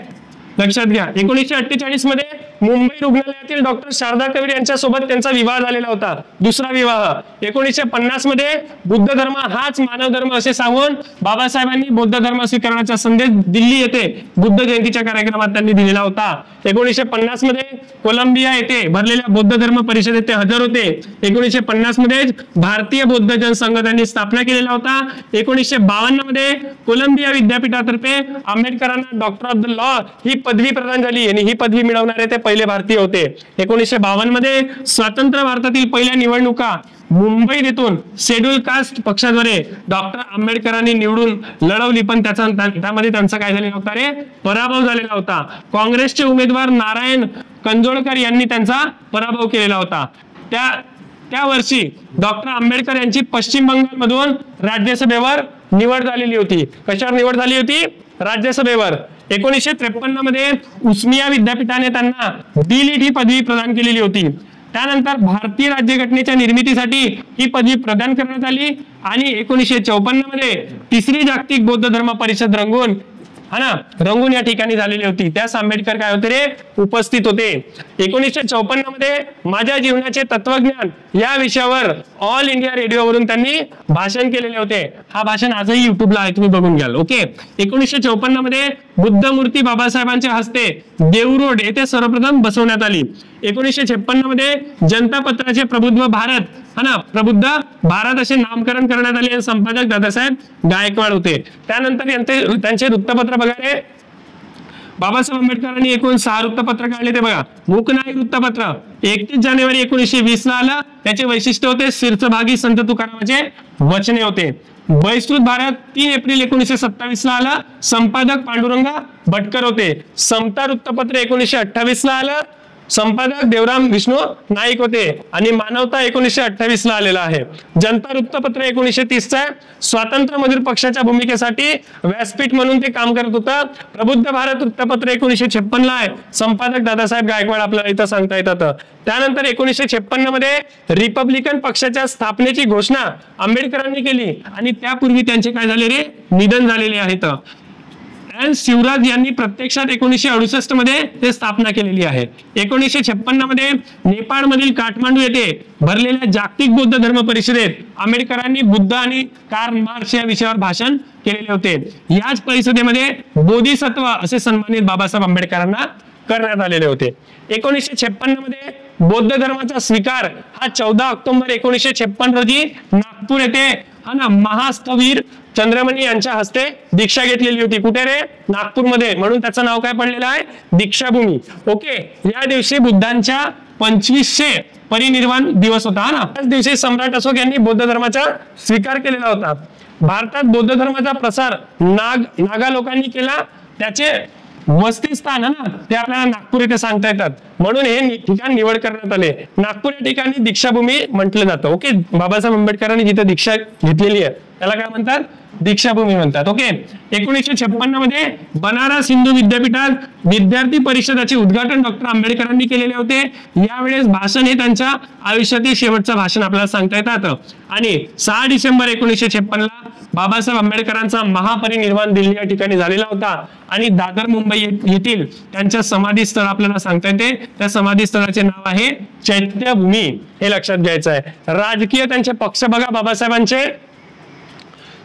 लक्षात घ्या. 1948 मध्ये मुंबई रुग्णालयातील डॉक्टर शारदा कबीर यांच्यासोबत त्यांचा विवाह झालेला होता, दुसरा विवाह। 1950 मध्ये बुद्ध धर्म हाच मानव धर्म असे सांगून बाबासाहेबांनी बौद्ध धर्म स्वीकारण्याचा संदेश दिल्ली येथे बुद्ध जयंतीच्या कार्यक्रमात त्यांनी दिलेला होता। 1950 मध्ये कोलंबिया येथे भरलेल्या बौद्ध धर्म परिषदेत ते हजर होते। 1950 मध्ये भारतीय बौद्ध जनसंघ त्यांनी स्थापना केलेला होता। 1952 मध्ये कोलंबिया विद्यापीठातर्फे आंबेडकरांना डॉक्टर ऑफ द लॉ ही पदवी प्रदान झाली आणि ही पदवी मिळवणारे ते पहिले भारतीय होते। 1952 मध्ये स्वतंत्र भारतातील पहिल्या निवडणुका मुंबईत येथून शेड्यूल कास्ट पक्षाद्वारे डॉक्टर आंबेडकरांनी निवडून लढवली, पण त्यामध्ये त्यांचा काय झालेला होता रे, पराभव झालेला होता। काँग्रेसचे उमेदवार नारायण कंजोळकर यांनी त्यांचा पराभव केलेला होता। त्या वर्षी डॉक्टर आंबेडकर यांची पश्चिम बंगाल मधून राज्यसभेवर निवड झालेली होती। कशावर निवड झाली होती? राज्यसभेवर। 1953 मध्ये उस्मिया विद्यापीठाने त्यांना डी.लिट ही पदवी प्रदान केलेली होती। त्यानंतर भारतीय राज्यघटनेच्या निर्मितीसाठी ही पदवी प्रदान करण्यात आली आणि 1954 मध्ये तिसरी जागतिक बौद्ध धर्म परिषद रंगून या ठिकाणी झालेली होती। त्यास आंबेडकर काय होते रे, उपस्थित होते। 1954 मध्ये माझ्या जीवनाचे तत्वज्ञान या विषयावर ऑल इंडिया रेडिओवरून त्यांनी भाषण केलेले होते। हा भाषण आजही युट्यूबला आहे, तुम्ही बघून घ्याल। ओके। 1954 मध्ये बुद्ध मूर्ती बाबासाहेबांच्या हस्ते देऊरोड येथे सर्वप्रथम बसवण्यात आली। 1956 मध्ये जनता पत्राचे प्रबुद्ध भारत असे नामकरण करण्यात आले। संपादक दादासाहेब गायकवाड होते। त्यानंतर त्यांचे वृत्तपत्र बघा रे, बाबासाहेब आंबेडकरांनी एकूण 6 वृत्तपत्र काढले ते बघा। मूकनाई वृत्तपत्र 31 जानेवारी 1920 ला आलं। त्याचे वैशिष्ट्य होते शीर्षभागी संत तुकारामांचे वचने होते। बहिष्कृत भारत 3 एप्रिल 1927 ला आलं। संपादक पांडुरंग भटकर होते। समता वृत्तपत्र 1928 ला आलं। संपादक देवराम विष्णू नाईक होते आणि मानवता 1928 ला आलेला आहे। जनता वृत्तपत्र 1930 चा स्वातंत्र्य मजूर पक्षाच्या भूमिकेसाठी व्यासपीठ म्हणून ते काम करत होतं। प्रबुद्ध भारत वृत्तपत्र 1956 ला आहे। संपादक दादासाहेब गायकवाड आपल्याला इथं सांगता येतात। त्यानंतर 1956 मध्ये रिपब्लिकन पक्षाच्या स्थापनेची घोषणा आंबेडकरांनी केली आणि त्यापूर्वी त्यांचे काय झाले रे, निधन झालेले आहेत। शिवराज यांनी प्रत्यक्षात 1968 मध्ये ते स्थापना केलेली आहे। 1956 मध्ये नेपाळ मधील काठमांडू येथे भरलेल्या जागतिक बौद्ध धर्म परिषदेत आंबेडकरांनी बुद्ध आणि कार्ल मार्क्स या विषयावर भाषण केलेले होते। याच परिषदेमध्ये बोधिसत्व असे सन्मानित बाबासाहेब आंबेडकरांना करण्यात आलेले होते। 1956 मध्ये बौद्ध धर्माचा स्वीकार हा 14 ऑक्टोबर 1956 रोजी नागपूर येथे महास्थवीर चंद्रमणी यांच्या हस्ते दीक्षा घेतलेली होती। कुठे रे, नागपूरमध्ये, म्हणून त्याचं नाव काय पडलेलं आहे, दीक्षाभूमी। ओके। या दिवशी बुद्धांच्या 2500 परिनिर्वाण दिवस होता त्याच दिवशी सम्राट अशोक यांनी बौद्ध धर्माचा स्वीकार केलेला होता। भारतात बौद्ध धर्माचा प्रसार नागा लोकांनी केला। त्याचे वसती स्थान ते आपल्याला नागपूर येथे सांगता येतात, म्हणून हे ठिकाण निवड करण्यात आले। नागपूर या ठिकाणी दीक्षाभूमी म्हटलं जातं। ओके। बाबासाहेब आंबेडकरांनी जिथे दीक्षा घेतलेली आहे त्याला काय म्हणतात, दीक्षाभूमी म्हणतात। ओके। 1956 मध्ये बनारस हिंदू विद्यापीठात विद्यार्थी परिषदाचे उद्घाटन डॉक्टर आंबेडकरांनी केलेले होते। यावेळेस भाषण हे त्यांच्या आयुष्यातील शेवटचं भाषण आपल्याला सांगता येतात। आणि 6 डिसेंबर 1956 ला बाबासाहेब आंबेडकरांचा महापरिनिर्वाण दिल्ली या ठिकाणी झालेला होता आणि दादर मुंबई येथील त्यांच्या समाधी स्थळ आपल्याला सांगता येते। त्या समाधी स्थळाचे नाव आहे चैत्यभूमी, हे लक्षात घ्यायचं आहे। राजकीय त्यांचे पक्ष बघा बाबासाहेबांचे।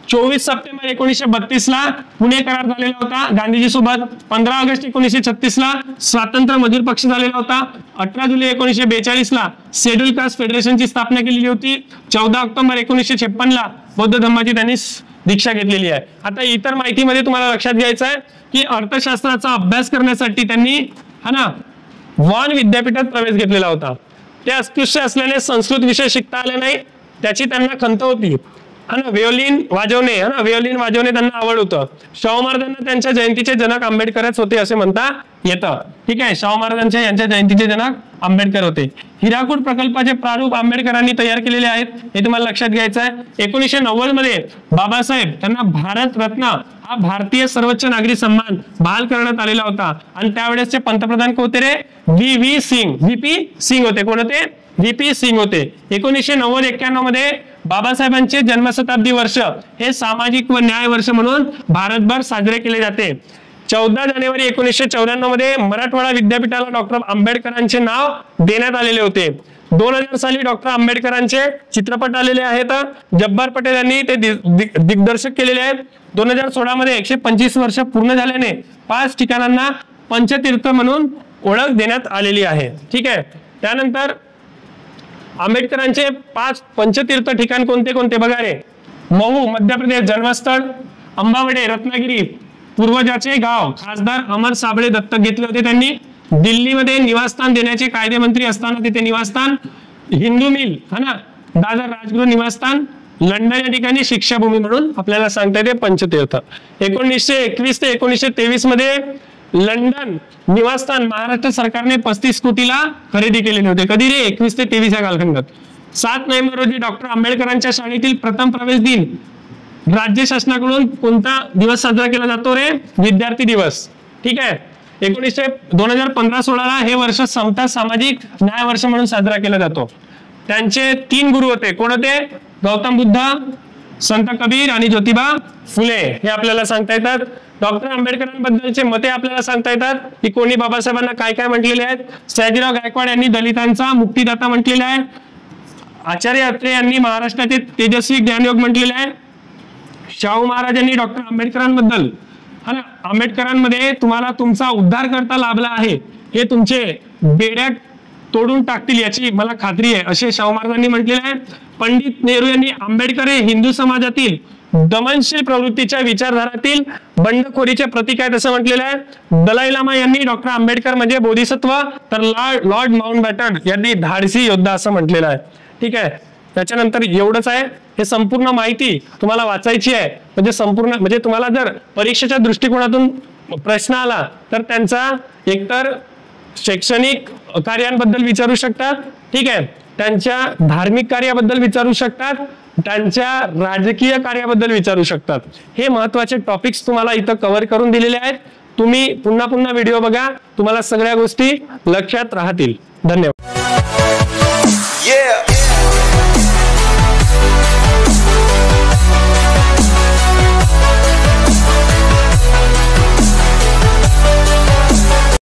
24 सप्टेंबर 1932 ला पुणे करार झालेला होता गांधीजी सोबत। 15 ऑगस्ट 1936 ला स्वातंत्र्य मजूर पक्ष झालेला होता। 18 जुलै 1942 ला शेड्यूल कास्ट फेडरेशनची स्थापना केलेली होती। 14 ऑक्टोबर 1956 ला बौद्ध धर्माची त्यांनी दीक्षा घेतलेली आहे। आता इतर माहितीमध्ये तुम्हाला लक्षात घ्यायचं आहे की अर्थशास्त्राचा अभ्यास करण्यासाठी त्यांनी वान विद्यापीठात प्रवेश घेतलेला होता। ते अस्पृश्य असल्याने संस्कृत विषय शिकता आले नाही, त्याची त्यांना खंत होती। व्हायोलिन वाजवणे त्यांना आवड होतं। शाहू महाराजांना त्यांच्या जयंतीचे जनक आंबेडकरच होते असे म्हणता येतं। ठीक आहे, शाहू महाराजांच्या यांच्या जयंतीचे जनक आंबेडकर होते। हिराकूट प्रकल्पाचे प्रारूप आंबेडकरांनी तयार केलेले आहेत, हे तुम्हाला लक्षात घ्यायचं आहे। 1990 मध्ये बाबासाहेब त्यांना भारत रत्न हा भारतीय सर्वोच्च नागरी सन्मान बहाल करण्यात आलेला होता आणि त्यावेळेसचे पंतप्रधान कोण होते रे, व्ही सिंग होते। कोण होते, व्ही सिंग होते। 1990-91 मध्ये बाबासाहेबांचे जन्मशताब्दी वर्ष हे सामाजिक व न्याय वर्ष म्हणून भारतभर साजरे केले जाते। 14 जानेवारी 1994 मध्ये मराठवाडा विद्यापीठाला डॉक्टर आंबेडकरांचे नाव देण्यात आलेले होते. 2000 साली डॉक्टर आंबेडकरांचे चित्रपट आलेले आहेत. जब्बार पटेल यांनी ते दिग्दर्शक केलेले आहेत. 2016 मध्ये 125 वर्ष पूर्ण झाल्याने 5 ठिकाणांना पंचतीर्थ म्हणून ओळख देण्यात आलेली आहे. ठीक आहे. त्यानंतर आंबेडकरांचे 5 पंचतीर्थ ठिकाण कोणते कोणते बघा रे. महू मध्य प्रदेश जन्मस्थळ, अंबावडे रत्नागिरी पूर्वजाचे गाव, खासदार अमर साबळे दत्तक घेतले होते त्यांनी. दिल्लीमध्ये निवासस्थान देण्याचे कायदेमंत्री असताना तिथे निवासस्थान. हिंदू मिल है ना, दादर राजगृह निवासस्थान. लंडन या ठिकाणी शिक्षाभूमी म्हणून आपल्याला सांगता येते पंचतीर्थ. 1921 ते 1923 मध्ये लंडन निवासस्थान महाराष्ट्र सरकारने 35 कोटीला खरेदी केलेले होते. कधी रे? 21 ते 23 या कालखंडात. 7 नोव्हेंबर रोजी डॉक्टर आंबेडकरांच्या शाळेतील प्रथम प्रवेश दिन राज्य शासनाकडून कोणता दिवस साजरा केला जातो रे? विद्यार्थी दिवस. ठीक आहे. 2015-16 हे वर्ष समता सामाजिक न्याय वर्ष म्हणून साजरा केला जातो. त्यांचे 3 गुरु होते. कोण होते? गौतम बुद्ध, संत कबीर आणि ज्योतिबा फुले हे आपल्याला सांगता येतात. डॉक्टर आंबेडकरांबद्दलचे मते आपल्याला सांगता येतात की कोणी बाबासाहेबांना काय काय म्हटलेले आहेत. सयाजीराव गायकवाड यांनी दलितांचा मुक्तीदाता म्हटलेला आहे. आचार्य अत्रे यांनी महाराष्ट्राचे तेजस्वी ज्ञानयोग म्हटलेले आहे. शाहू महाराजांनी डॉक्टर आंबेडकरांबद्दल आंबेडकरांमध्ये तुम्हाला तुमचा उद्धार करता लाभला आहे, हे तुमचे बेड्या तोडून टाकतील याची मला खात्री आहे, असे शाहू महाराजांनी म्हटलेले आहे. पंडित नेहरू यांनी आंबेडकर हे हिंदू समाजातील दमनशील प्रवृत्तीच्या विचारधारातील बंडखोरीचे प्रतीक आहेत असं म्हटलेलं आहे. दलाई लामा यांनी डॉक्टर आंबेडकर म्हणजे बोधिसत्व, तर लॉर्ड माउंटबॅटन यांनी धाडसी योद्धा असं म्हटलेलं आहे. ठीक आहे. त्याच्यानंतर एवढंच आहे. हे संपूर्ण माहिती तुम्हाला वाचायची आहे. म्हणजे तुम्हाला जर परीक्षेच्या दृष्टिकोनातून प्रश्न आला तर त्यांचा एकतर शैक्षणिक कार्यांबद्दल विचारू शकतात. ठीक आहे. त्यांच्या धार्मिक कार्याबद्दल विचारू शकतात. त्यांच्या राजकीय कार्याबद्दल विचारू शकतात. हे महत्वाचे टॉपिक्स तुम्हाला इथं कव्हर करून दिलेले आहेत. तुम्ही पुन्हा पुन्हा व्हिडिओ बघा, तुम्हाला सगळ्या गोष्टी लक्षात राहतील. धन्यवाद.